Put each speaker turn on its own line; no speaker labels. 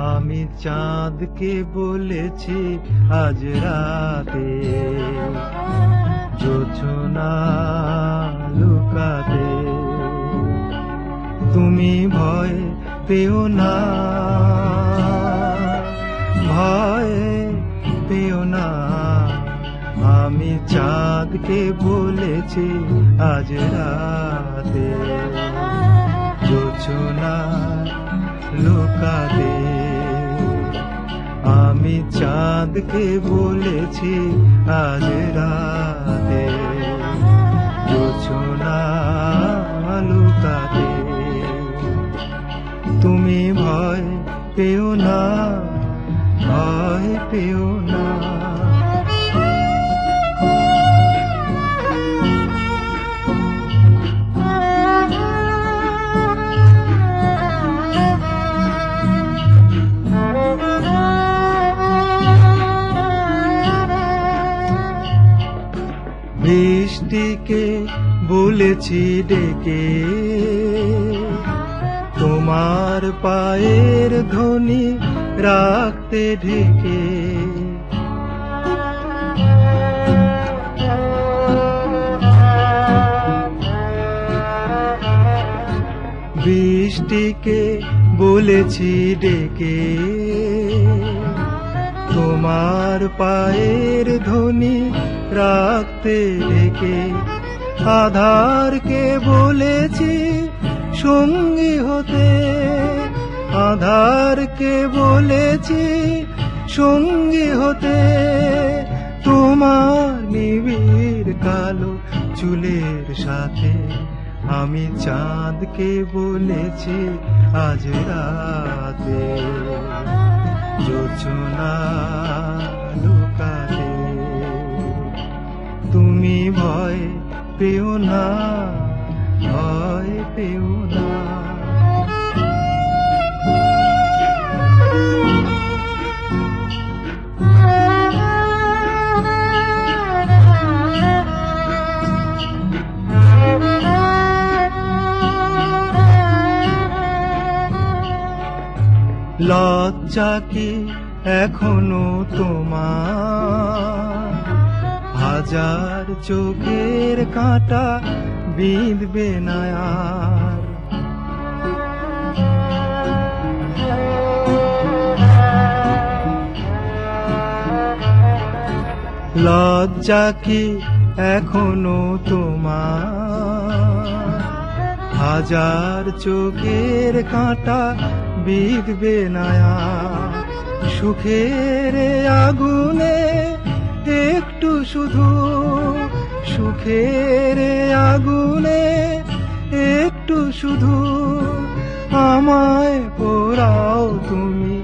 আমি চাঁদকে বলেছি আজ রাতে জোছনা লুকাতে। তুমি ভয় পেও না, ভয় পেও না। আমি চাঁদকে বলেছি আজ রাতে জোছনা লুকাতে। আমি চাঁদকে বলেছি আজ রাতে জোছনা লুকাতে। তুমি ভয় পেও না, ভয় পেও না। বৃষ্টিকে বলেছি ডেকে তোমার পায়ের ধ্বনি রাখতে ঢেকে। বৃষ্টিকে বলেছি ডেকে তোমার পায়ের ধ্বনি রাখতে ঢেকে। আধারকে বলেছি সঙ্গী হতে, আধারকে বলেছি সঙ্গী হতে। তোমার নিবিড় কালো চুলের সাথে আমি চাঁদকে বলেছি আজ রাতে জোছনা লুকাতে। তুমি ভয় পেও না, ভয় পেও না। লজ্জা কি এখনো তোমার? হাজার চোখের কাঁটা বিঁধবে না আর। লজ্জা কি এখনো তোমার? হাজার চোখের কাঁটা বিঁধবে না আর। সুখের আগুনে একটু শুধু, সুখের আগুনে একটু শুধু আমায় পোড়াও তুমি